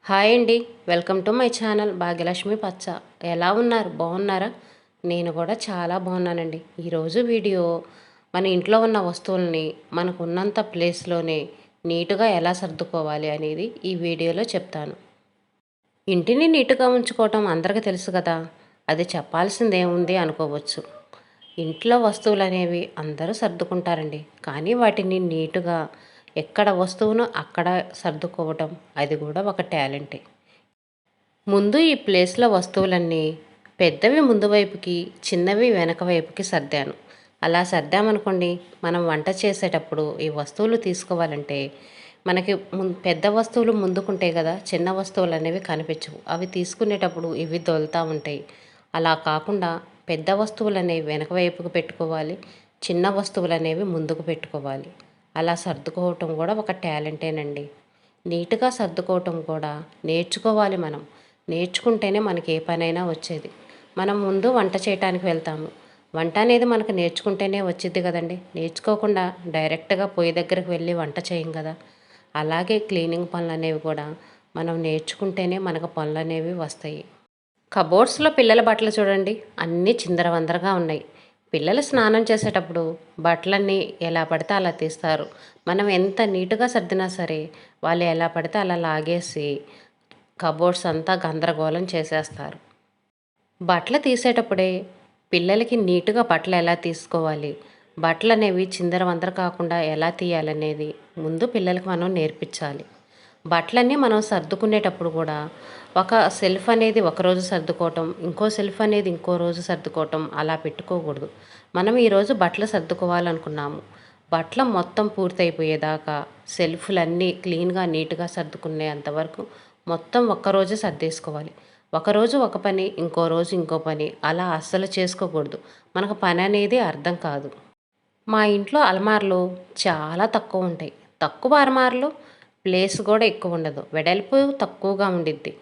Hi అండి. Welcome to my channel Bhagyalakshmi పచ్చ. ఎలా ఉన్నారు? బాగున్నారా? నేను కూడా చాలా బాగున్నానండి. ఈరోజు వీడియో మన ఇంట్లో ఉన్న వస్తువుల్ని మనకు ఉన్నంత ప్లేస్లోనే నీటుగా ఎలా సర్దుకోవాలి అనేది ఈ వీడియోలో చెప్తాను. ఇంటిని నీటుగా ఉంచుకోవటం అందరికీ తెలుసు కదా, అది చెప్పాల్సిందేముంది అనుకోవచ్చు. ఇంట్లో వస్తువులు అనేవి అందరూ సర్దుకుంటారండి, కానీ వాటిని నీటుగా ఎక్కడ వస్తువును అక్కడ సర్దుకోవటం అది కూడా ఒక టాలెంటే. ముందు ఈ ప్లేస్లో వస్తువులన్నీ పెద్దవి ముందు వైపుకి, చిన్నవి వెనక వైపుకి సర్దాను. అలా సర్దామనుకోండి, మనం వంట చేసేటప్పుడు ఈ వస్తువులు తీసుకోవాలంటే మనకి పెద్ద వస్తువులు ముందుకుంటాయి కదా, చిన్న వస్తువులు అనేవి కనిపించవు. అవి తీసుకునేటప్పుడు ఇవి దొలుతూ ఉంటాయి. అలా కాకుండా పెద్ద వస్తువులు అనేవి వెనక వైపుకు పెట్టుకోవాలి, చిన్న వస్తువులు అనేవి ముందుకు పెట్టుకోవాలి. అలా సర్దుకోవటం కూడా ఒక టాలెంటేనండి. నీట్గా సర్దుకోవటం కూడా నేర్చుకోవాలి మనం. నేర్చుకుంటేనే మనకి ఏ పనైనా వచ్చేది. మనం ముందు వంట చేయటానికి వెళ్తాము. వంట అనేది మనకు నేర్చుకుంటేనే వచ్చిద్ది కదండి. నేర్చుకోకుండా డైరెక్ట్గా పొయ్యి దగ్గరికి వెళ్ళి వంట చేయం కదా. అలాగే క్లీనింగ్ పనులు అనేవి కూడా మనం నేర్చుకుంటేనే మనకు పనులు అనేవి వస్తాయి. కబోర్డ్స్లో పిల్లల బట్టలు చూడండి, అన్నీ చిందరవందరగా ఉన్నాయి. పిల్లలు స్నానం చేసేటప్పుడు బట్టలన్నీ ఎలా పడితే అలా తీస్తారు. మనం ఎంత నీట్గా సర్దినా సరే వాళ్ళు ఎలా పడితే అలా లాగేసి కబోర్డ్స్ అంతా గందరగోళం చేసేస్తారు. బట్టలు తీసేటప్పుడే పిల్లలకి నీట్గా బట్టలు ఎలా తీసుకోవాలి, బట్టలు అనేవి చిందరవందర కాకుండా ఎలా తీయాలనేది ముందు పిల్లలకి మనం నేర్పించాలి. బట్టలన్నీ మనం సర్దుకునేటప్పుడు కూడా ఒక సెల్ఫ్ అనేది ఒకరోజు సర్దుకోవటం, ఇంకో సెల్ఫ్ అనేది ఇంకో రోజు సర్దుకోవటం అలా పెట్టుకోకూడదు. మనం ఈరోజు బట్టలు సర్దుకోవాలనుకున్నాము, బట్టలు మొత్తం పూర్తయిపోయేదాకా సెల్ఫ్లన్నీ క్లీన్గా నీట్గా సర్దుకునేంతవరకు మొత్తం ఒక్కరోజే సర్దేసుకోవాలి. ఒకరోజు ఒక పని, ఇంకో రోజు ఇంకో పని అలా అస్సలు చేసుకోకూడదు. మనకు పని అనేది అర్థం కాదు. మా ఇంట్లో అలమార్లు చాలా తక్కువ ఉంటాయి. తక్కువ అలమార్లు, ప్లేస్ కూడా ఎక్కువ ఉండదు, వెడల్పు తక్కువగా ఉండిద్ది.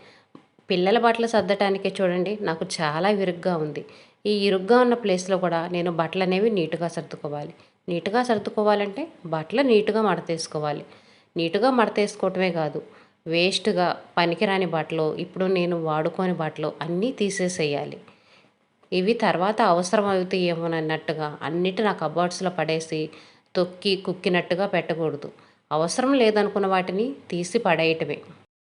పిల్లల బట్టలు సర్దటానికి చూడండి నాకు చాలా ఇరుగ్గా ఉంది. ఈ ఇరుగ్గా ఉన్న ప్లేస్లో కూడా నేను బట్టలు అనేవి నీట్గా సర్దుకోవాలి. నీట్గా సర్దుకోవాలంటే బట్టలు నీట్గా మడతేసుకోవాలి. నీట్గా మడతేసుకోవటమే కాదు, వేస్ట్గా పనికిరాని బట్టలు, ఇప్పుడు నేను వాడుకోని బట్టలు అన్నీ తీసేసేయాలి. ఇవి తర్వాత అవసరం అవుతాయేమోనన్నట్టుగా అన్నిటి నా కబోర్డ్స్లో పడేసి తొక్కి కుక్కినట్టుగా పెట్టకూడదు. అవసరం లేదనుకున్న వాటిని తీసి పడేయటమే.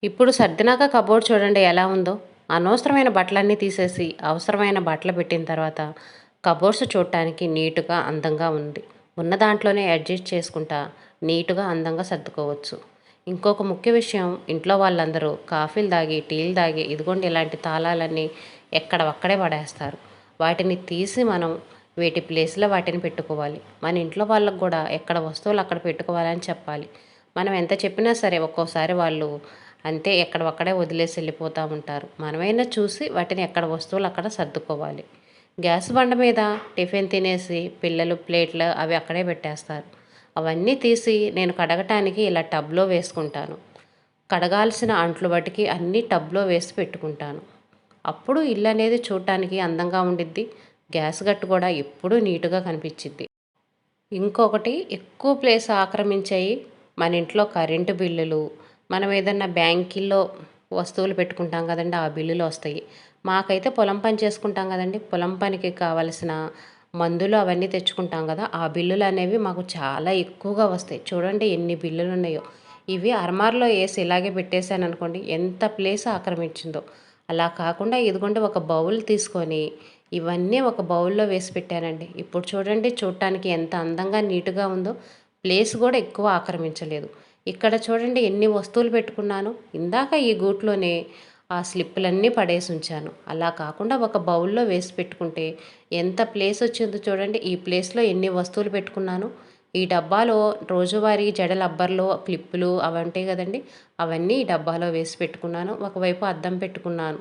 ఇప్పుడు సర్దినాక కబోర్డ్ చూడండి ఎలా ఉందో. అనవసరమైన బట్టలన్నీ తీసేసి అవసరమైన బట్టలు పెట్టిన తర్వాత కబోర్డ్స్ చూడటానికి నీటుగా అందంగా ఉంది. ఉన్న దాంట్లోనే అడ్జస్ట్ చేసుకుంటా నీటుగా అందంగా సర్దుకోవచ్చు. ఇంకొక ముఖ్య విషయం, ఇంట్లో వాళ్ళందరూ కాఫీలు తాగి టీలు తాగి ఇదిగోండి ఇలాంటి తాళాలన్నీ ఎక్కడవక్కడే పడేస్తారు. వాటిని తీసి మనం వేటి ప్లేస్లో వాటిని పెట్టుకోవాలి. మన ఇంట్లో వాళ్ళకు కూడా ఎక్కడ వస్తువులు అక్కడ పెట్టుకోవాలని చెప్పాలి. మనం ఎంత చెప్పినా సరే ఒక్కోసారి వాళ్ళు అంతే ఎక్కడవక్కడే వదిలేసి వెళ్ళిపోతూ ఉంటారు. మనమైనా చూసి వాటిని ఎక్కడ వస్తువులు అక్కడ సర్దుకోవాలి. గ్యాస్ బండ మీద టిఫిన్ తినేసి పిల్లలు ప్లేట్లు అవి అక్కడే పెట్టేస్తారు. అవన్నీ తీసి నేను కడగటానికి ఇలా టబ్లో వేసుకుంటాను. కడగాల్సిన అంట్లు బట్టికి అన్నీ టబ్లో వేసి పెట్టుకుంటాను. అప్పుడు ఇల్లు అనేది చూడటానికి అందంగా ఉండిద్ది. గ్యాస్ గట్టు కూడా ఎప్పుడూ నీటుగా కనిపించిద్ది. ఇంకొకటి, ఎక్కువ ప్లేస్ ఆక్రమించాయి మన ఇంట్లో కరెంటు బిల్లులు. మనం ఏదన్నా బ్యాంకుల్లో వస్తువులు పెట్టుకుంటాం కదండి, ఆ బిల్లులు వస్తాయి. మాకైతే పొలం పని చేసుకుంటాం కదండి, పొలం పనికి కావలసిన మందులు అవన్నీ తెచ్చుకుంటాం కదా, ఆ బిల్లులు అనేవి మాకు చాలా ఎక్కువగా వస్తాయి. చూడండి ఎన్ని బిల్లులు ఉన్నాయో. ఇవి అర్మార్లో వేసి ఇలాగే పెట్టేశాను అనుకోండి, ఎంత ప్లేస్ ఆక్రమించిందో. అలా కాకుండా ఇదిగోండి ఒక బౌల్ తీసుకొని ఇవన్నీ ఒక బౌల్లో వేసి పెట్టానండి. ఇప్పుడు చూడండి చూడటానికి ఎంత అందంగా నీట్గా ఉందో. ప్లేస్ కూడా ఎక్కువ ఆక్రమించలేదు. ఇక్కడ చూడండి ఎన్ని వస్తువులు పెట్టుకున్నాను. ఇందాక ఈ గూట్లోనే ఆ స్లిప్పులన్నీ పడేసి ఉంచాను. అలా కాకుండా ఒక బౌల్లో వేసి పెట్టుకుంటే ఎంత ప్లేస్ వచ్చిందో చూడండి. ఈ ప్లేస్లో ఎన్ని వస్తువులు పెట్టుకున్నాను. ఈ డబ్బాలో రోజువారీ జడల అబ్బర్లు, క్లిప్పులు అవి ఉంటాయి కదండి, అవన్నీ ఈ డబ్బాలో వేసి పెట్టుకున్నాను. ఒకవైపు అద్దం పెట్టుకున్నాను,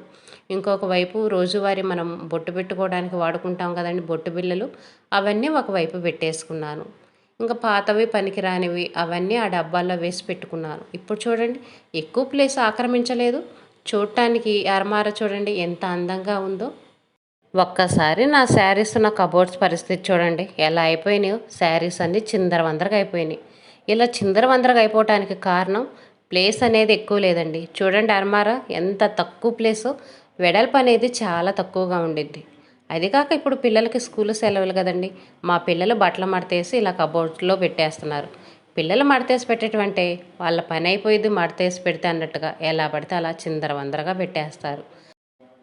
ఇంకొక వైపు రోజువారీ మనం బొట్టు పెట్టుకోవడానికి వాడుకుంటాం కదండి బొట్టు బిళ్ళలు, అవన్నీ ఒకవైపు పెట్టేసుకున్నాను. ఇంకా పాతవి పనికిరానివి అవన్నీ ఆ డబ్బాల్లో వేసి పెట్టుకున్నాను. ఇప్పుడు చూడండి ఎక్కువ ప్లేస్ ఆక్రమించలేదు. చూడటానికి అరమార చూడండి ఎంత అందంగా ఉందో. ఒక్కసారి నా శారీస్, నా కబోర్డ్స్ పరిస్థితి చూడండి ఎలా అయిపోయినాయో. శారీస్ అన్నీ చిందరవందరగా అయిపోయినాయి. ఇలా చిందరవందరగా అయిపోవటానికి కారణం ప్లేస్ అనేది ఎక్కువ లేదండి. చూడండి అర్మారా ఎంత తక్కువ ప్లేసో, వెడల్పు అనేది చాలా తక్కువగా ఉండిద్ది. అది కాక ఇప్పుడు పిల్లలకి స్కూల్ సెలవులు కదండి. మా పిల్లలు బట్టలు మడతేసి ఇలా కబోర్డ్స్లో పెట్టేస్తున్నారు. పిల్లలు మడతేసి పెట్టడం అంటే వాళ్ళ పని అయిపోయింది మడతేసి పెడితే అన్నట్టుగా ఎలా పడితే అలా చిందరవందరగా పెట్టేస్తారు.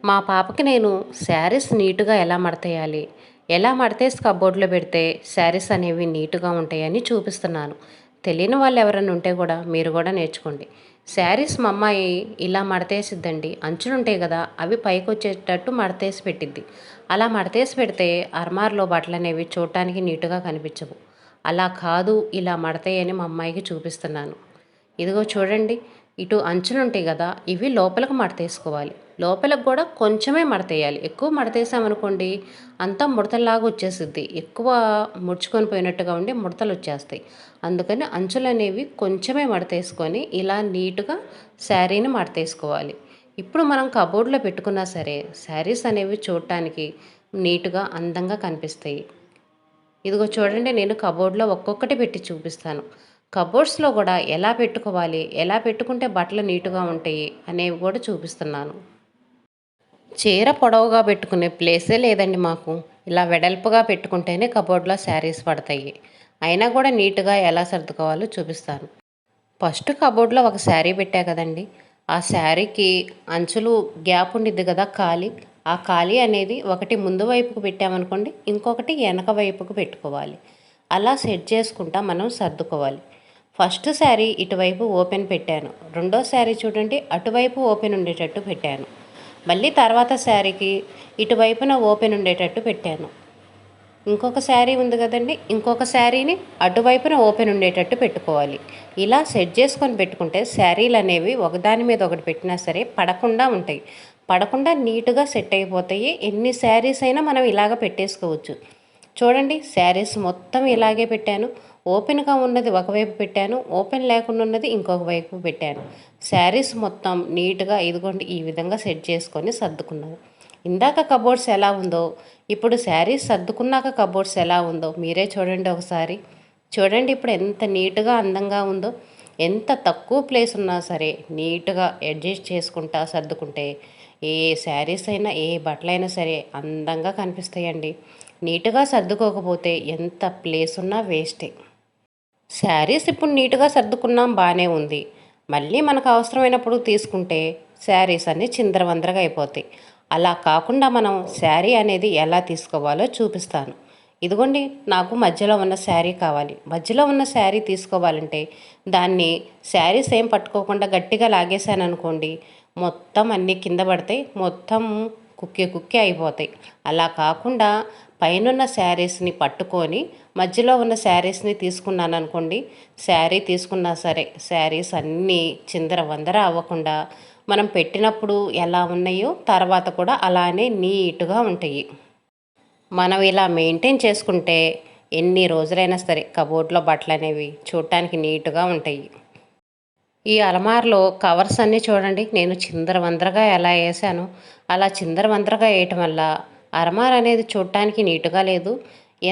మా పాపకి నేను శారీస్ నీట్గా ఎలా మడతేయాలి, ఎలా మడతేసి కబోర్డ్లో పెడితే శారీస్ అనేవి నీట్గా ఉంటాయని చూపిస్తున్నాను. తెలియని వాళ్ళు ఎవరైనా ఉంటే కూడా మీరు కూడా నేర్చుకోండి. శారీస్ మా అమ్మాయి ఇలా మడతేసిద్దండి. అంచులు ఉంటాయి కదా, అవి పైకి వచ్చేటట్టు మడతేసి పెట్టిద్ది. అలా మడతేసి పెడితే అర్మార్లో బట్టలు అనేవి చూడటానికి నీట్గా కనిపించవు. అలా కాదు, ఇలా మడతేయని మా అమ్మాయికి చూపిస్తున్నాను. ఇదిగో చూడండి, ఇటు అంచులు ఉంటాయి కదా, ఇవి లోపలికి మడతేసుకోవాలి. లోపలికి కూడా కొంచెమే మడతేయాలి. ఎక్కువ మడతేసామనుకోండి అంతా ముడతల్లాగా వచ్చేసిద్ది. ఎక్కువ ముడుచుకొని పోయినట్టుగా ఉండి ముడతలు వచ్చేస్తాయి. అందుకని అంచులు అనేవి కొంచెమే మడతేసుకొని ఇలా నీట్గా శారీని మడతేసుకోవాలి. ఇప్పుడు మనం కబోర్డ్లో పెట్టుకున్నా సరే శారీస్ అనేవి చూడటానికి నీట్గా అందంగా కనిపిస్తాయి. ఇదిగో చూడండి, నేను కబోర్డ్లో ఒక్కొక్కటి పెట్టి చూపిస్తాను. కబోర్డ్స్లో కూడా ఎలా పెట్టుకోవాలి, ఎలా పెట్టుకుంటే బట్టలు నీట్గా ఉంటాయి అనేవి కూడా చూపిస్తున్నాను. చీర పొడవుగా పెట్టుకునే ప్లేసే లేదండి మాకు. ఇలా వెడల్పుగా పెట్టుకుంటేనే కబోర్డ్లో శారీస్ పడతాయి. అయినా కూడా నీట్గా ఎలా సర్దుకోవాలో చూపిస్తాను. ఫస్ట్ కబోర్డ్లో ఒక శారీ పెట్టా కదండి, ఆ శారీకి అంచులు గ్యాప్ ఉండిద్ది కదా, ఖాళీ. ఆ ఖాళీ అనేది ఒకటి ముందు వైపుకు పెట్టామనుకోండి, ఇంకొకటి వెనక వైపుకు పెట్టుకోవాలి. అలా సెట్ చేసుకుంటా మనం సర్దుకోవాలి. ఫస్ట్ శారీ ఇటువైపు ఓపెన్ పెట్టాను, రెండో శారీ చూడండి అటువైపు ఓపెన్ ఉండేటట్టు పెట్టాను. మళ్ళీ తర్వాత శారీకి ఇటువైపున ఓపెన్ ఉండేటట్టు పెట్టాను. ఇంకొక శారీ ఉంది కదండి, ఇంకొక శారీని అటువైపున ఓపెన్ ఉండేటట్టు పెట్టుకోవాలి. ఇలా సెట్ చేసుకొని పెట్టుకుంటే శారీలు అనేవి ఒకదాని మీద ఒకటి పెట్టినా సరే పడకుండా ఉంటాయి. పడకుండా నీట్గా సెట్ అయిపోతాయి. ఎన్ని శారీస్ అయినా మనం ఇలాగ పెట్టేసుకోవచ్చు. చూడండి, శారీస్ మొత్తం ఇలాగే పెట్టాను. ఓపెన్గా ఉన్నది ఒకవైపు పెట్టాను, ఓపెన్ లేకుండా ఉన్నది ఇంకొక వైపు పెట్టాను. శారీస్ మొత్తం నీట్గా ఇదిగోండి ఈ విధంగా సెట్ చేసుకొని సర్దుకున్నాను. ఇందాక కబోర్డ్స్ ఎలా ఉందో, ఇప్పుడు శారీస్ సర్దుకున్నాక కబోర్డ్స్ ఎలా ఉందో మీరే చూడండి ఒకసారి. చూడండి ఇప్పుడు ఎంత నీట్గా అందంగా ఉందో. ఎంత తక్కువ ప్లేస్ ఉన్నా సరే నీట్గా అడ్జస్ట్ చేసుకుంటా సర్దుకుంటే ఏ శారీస్ అయినా ఏ బట్టలైనా సరే అందంగా కనిపిస్తాయండి. నీట్గా సర్దుకోకపోతే ఎంత ప్లేస్ ఉన్నా వేస్టే. శారీస్ ఇప్పుడు నీట్గా సర్దుకున్నాం బాగానే ఉంది. మళ్ళీ మనకు అవసరమైనప్పుడు తీసుకుంటే శారీస్ అన్నీ చిందరవందరగా అయిపోతాయి. అలా కాకుండా మనం శారీ అనేది ఎలా తీసుకోవాలో చూపిస్తాను. ఇదిగోండి, నాకు మధ్యలో ఉన్న శారీ కావాలి. మధ్యలో ఉన్న శారీ తీసుకోవాలంటే దాన్ని శారీస్ ఏం పట్టుకోకుండా గట్టిగా లాగేశాను అనుకోండి, మొత్తం అన్నీ కింద పడతాయి, మొత్తం కుక్కి కుక్కి అయిపోతాయి. అలా కాకుండా పైనున్న శారీస్ని పట్టుకొని మధ్యలో ఉన్న శారీస్ని తీసుకున్నాను అనుకోండి, శారీ తీసుకున్నా సరే శారీస్ అన్నీ చిందర వందర అవ్వకుండా మనం పెట్టినప్పుడు ఎలా ఉన్నాయో తర్వాత కూడా అలానే నీట్గా ఉంటాయి. మనం ఇలా మెయింటైన్ చేసుకుంటే ఎన్ని రోజులైనా సరే కబోర్డ్లో బట్టలు అనేవి చూడటానికి నీట్గా ఉంటాయి. ఈ అలమార్లో కవర్స్ అన్నీ చూడండి, నేను చిందరవందరగా ఎలా వేసానో అలా చిందరవందరగా వేయటం వల్ల అలమార్ అనేది చూడటానికి నీట్గా లేదు.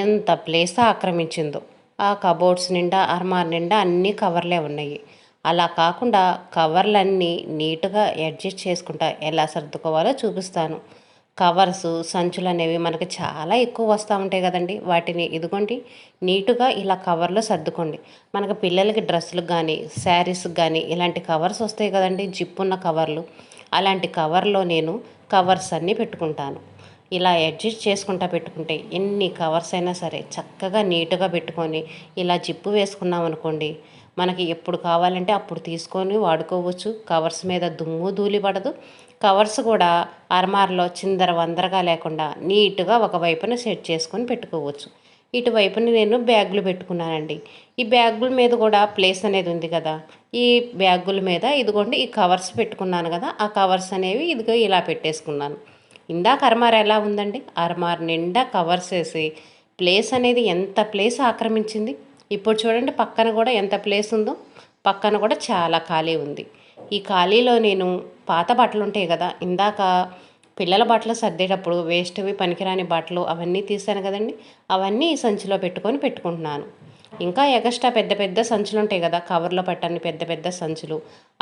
ఎంత ప్లేస్ ఆక్రమించిందో. ఆ కబోర్డ్స్ నిండా అలమార్ నిండా అన్నీ కవర్లే ఉన్నాయి. అలా కాకుండా కవర్లన్నీ నీట్గా అడ్జస్ట్ చేసుకుంటా ఎలా సర్దుకోవాలో చూపిస్తాను. కవర్సు సంచులు అనేవి మనకి చాలా ఎక్కువ వస్తూ ఉంటాయి కదండి, వాటిని ఇదిగోండి నీటుగా ఇలా కవర్లో సర్దుకోండి. మనకు పిల్లలకి డ్రెస్సులకు కానీ శారీస్కి కానీ ఇలాంటి కవర్స్ వస్తాయి కదండి, జిప్పున్న కవర్లు. అలాంటి కవర్లో నేను కవర్స్ అన్నీ పెట్టుకుంటాను. ఇలా అడ్జస్ట్ చేసుకుంటా పెట్టుకుంటే ఎన్ని కవర్స్ అయినా సరే చక్కగా నీట్గా పెట్టుకొని ఇలా జిప్పు వేసుకున్నాం అనుకోండి, మనకి ఎప్పుడు కావాలంటే అప్పుడు తీసుకొని వాడుకోవచ్చు. కవర్స్ మీద దుమ్ము ధూళి పడదు. కవర్స్ కూడా అర్మార్లో చిందర వందరగా లేకుండా నీట్గా ఒకవైపున సెట్ చేసుకొని పెట్టుకోవచ్చు. ఇటువైపున నేను బ్యాగులు పెట్టుకున్నానండి. ఈ బ్యాగుల మీద కూడా ప్లేస్ అనేది ఉంది కదా, ఈ బ్యాగుల మీద ఇదిగోండి ఈ కవర్స్ పెట్టుకున్నాను కదా, ఆ కవర్స్ అనేవి ఇదిగో ఇలా పెట్టేసుకున్నాను. ఇందాక అర్మార్ ఎలా ఉందండి, అర్మార్ నిండా కవర్స్ వేసి ప్లేస్ అనేది ఎంత ప్లేస్ ఆక్రమించింది. ఇప్పుడు చూడండి పక్కన కూడా ఎంత ప్లేస్ ఉందో, పక్కన కూడా చాలా ఖాళీ ఉంది. ఈ ఖాళీలో నేను పాత బట్టలు ఉంటాయి కదా, ఇందాక పిల్లల బట్టలు సర్దేటప్పుడు వేస్ట్వి పనికిరాని బట్టలు అవన్నీ తీసాను కదండి, అవన్నీ ఈ సంచిలో పెట్టుకుంటున్నాను. ఇంకా ఎగస్ట్రా పెద్ద పెద్ద సంచులు ఉంటాయి కదా, కవర్లో పెట్టని పెద్ద పెద్ద సంచులు,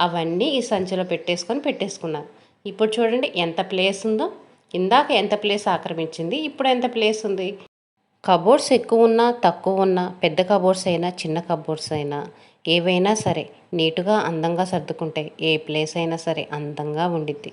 అవన్నీ ఈ సంచిలో పెట్టేసుకున్నాను. ఇప్పుడు చూడండి ఎంత ప్లేస్ ఉందో. ఇందాక ఎంత ప్లేస్ ఆక్రమించింది, ఇప్పుడు ఎంత ప్లేస్ ఉంది. కబోర్డ్స్ ఎక్కువ ఉన్నా తక్కువ ఉన్నా, పెద్ద కబోర్డ్స్ అయినా చిన్న కబోర్డ్స్ అయినా ఏవైనా సరే నీటుగా అందంగా సర్దుకుంటే ఏ ప్లేస్ అయినా సరే అందంగా ఉండిద్ది.